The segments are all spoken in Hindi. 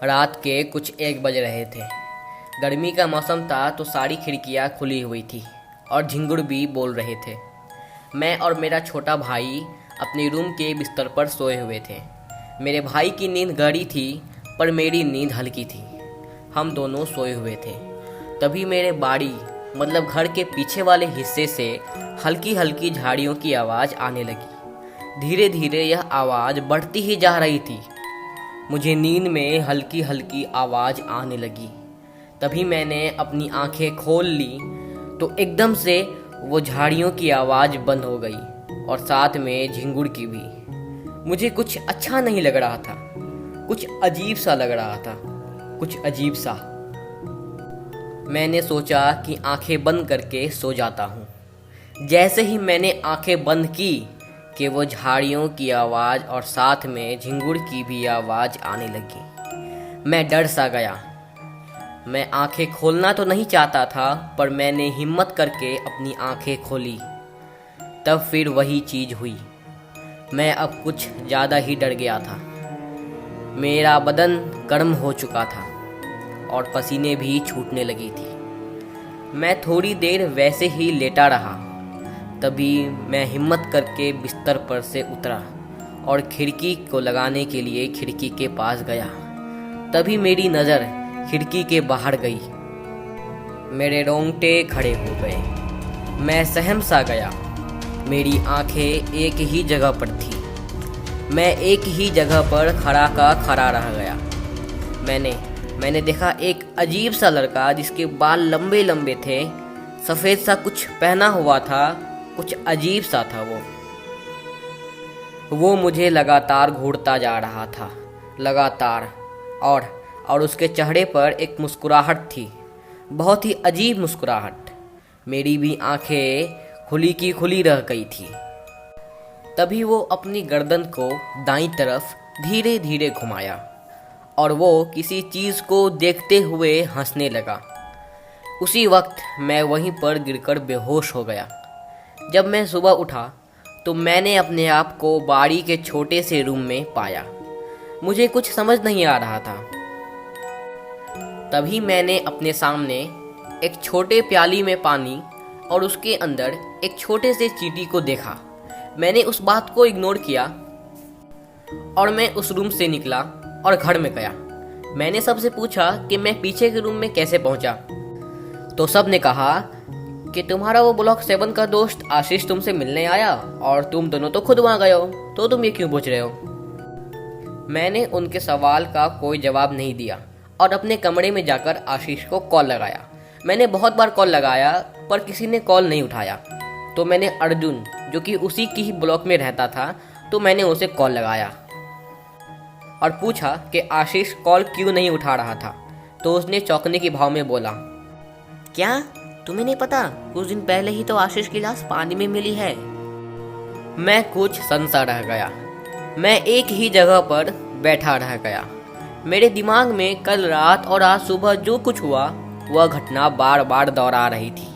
रात के कुछ 1 बज रहे थे। गर्मी का मौसम था तो सारी खिड़कियां खुली हुई थी और झिंगुर भी बोल रहे थे। मैं और मेरा छोटा भाई अपने रूम के बिस्तर पर सोए हुए थे। मेरे भाई की नींद गहरी थी पर मेरी नींद हल्की थी। हम दोनों सोए हुए थे। तभी मेरे बाड़ी मतलब घर के पीछे वाले हिस्से से हल्की हल्की झाड़ियों की आवाज़ आने लगी। धीरे धीरे यह आवाज़ बढ़ती ही जा रही थी। मुझे नींद में हल्की हल्की आवाज़ आने लगी। तभी मैंने अपनी आंखें खोल ली तो एकदम से वो झाड़ियों की आवाज़ बंद हो गई और साथ में झिंगुर की भी। मुझे कुछ अच्छा नहीं लग रहा था, कुछ अजीब सा लग रहा था, कुछ अजीब सा। मैंने सोचा कि आंखें बंद करके सो जाता हूँ। जैसे ही मैंने आंखें बंद की कि वो झाड़ियों की आवाज़ और साथ में झिंगुर की भी आवाज़ आने लगी। मैं डर सा गया। मैं आंखें खोलना तो नहीं चाहता था पर मैंने हिम्मत करके अपनी आंखें खोली। तब फिर वही चीज़ हुई। मैं अब कुछ ज़्यादा ही डर गया था। मेरा बदन गर्म हो चुका था और पसीने भी छूटने लगी थी। मैं थोड़ी देर वैसे ही लेटा रहा। तभी मैं हिम्मत करके बिस्तर पर से उतरा और खिड़की को लगाने के लिए खिड़की के पास गया। तभी मेरी नज़र खिड़की के बाहर गई। मेरे रोंगटे खड़े हो गए। मैं सहम सा गया। मेरी आंखें एक ही जगह पर थी। मैं एक ही जगह पर खड़ा का खड़ा रह गया। मैंने देखा एक अजीब सा लड़का जिसके बाल लंबे लंबे थे, सफ़ेद सा कुछ पहना हुआ था, कुछ अजीब सा था वो मुझे लगातार घूरता जा रहा था, लगातार। और उसके चेहरे पर एक मुस्कुराहट थी, बहुत ही अजीब मुस्कुराहट। मेरी भी आंखें खुली की खुली रह गई थी। तभी वो अपनी गर्दन को दाईं तरफ धीरे धीरे घुमाया और वो किसी चीज़ को देखते हुए हंसने लगा। उसी वक्त मैं वहीं पर गिरकर बेहोश हो गया। जब मैं सुबह उठा तो मैंने अपने आप को बाड़ी के छोटे से रूम में पाया। मुझे कुछ समझ नहीं आ रहा था। तभी मैंने अपने सामने एक छोटे प्याली में पानी और उसके अंदर एक छोटे से चींटी को देखा। मैंने उस बात को इग्नोर किया और मैं उस रूम से निकला और घर में गया। मैंने सबसे पूछा कि मैं पीछे के रूम में कैसे पहुंचा। तो सब ने कहा कि तुम्हारा वो ब्लॉक 7 का दोस्त आशीष तुमसे मिलने आया और तुम दोनों तो खुद वहां गए हो, तो तुम ये क्यों पूछ रहे हो। मैंने उनके सवाल का कोई जवाब नहीं दिया और अपने कमरे में जाकर आशीष को कॉल लगाया। मैंने बहुत बार कॉल लगाया पर किसी ने कॉल नहीं उठाया। तो मैंने अर्जुन, जो कि उसी की ही ब्लॉक में रहता था, तो मैंने उसे कॉल लगाया और पूछा कि आशीष कॉल क्यों नहीं उठा रहा था। तो उसने चौंकने के भाव में बोला, क्या तुम्हें नहीं पता, कुछ दिन पहले ही तो आशीष की लाश पानी में मिली है। मैं कुछ सनसा रह गया। मैं एक ही जगह पर बैठा रह गया। मेरे दिमाग में कल रात और आज सुबह जो कुछ हुआ वह घटना बार बार दोहरा रही थी।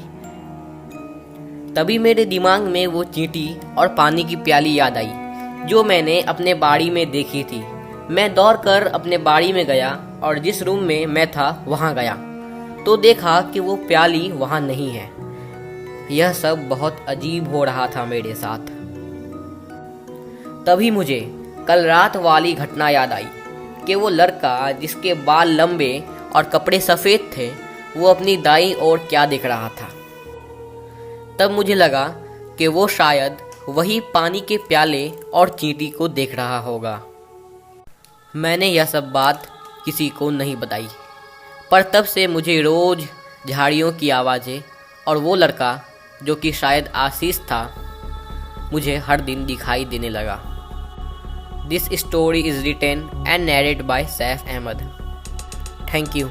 तभी मेरे दिमाग में वो चींटी और पानी की प्याली याद आई जो मैंने अपने बाड़ी में देखी थी। मैं दौड़कर अपने बाड़ी में गया और जिस रूम में मैं था वहां गया तो देखा कि वो प्याली वहां नहीं है। यह सब बहुत अजीब हो रहा था मेरे साथ। तभी मुझे कल रात वाली घटना याद आई कि वो लड़का जिसके बाल लंबे और कपड़े सफ़ेद थे वो अपनी दाईं ओर क्या देख रहा था। तब मुझे लगा कि वो शायद वही पानी के प्याले और चींटी को देख रहा होगा। मैंने यह सब बात किसी को नहीं बताई पर तब से मुझे रोज़ झाड़ियों की आवाज़ें और वो लड़का जो कि शायद आशीष था मुझे हर दिन दिखाई देने लगा। This story is written and narrated by Saif Ahmed. Thank you.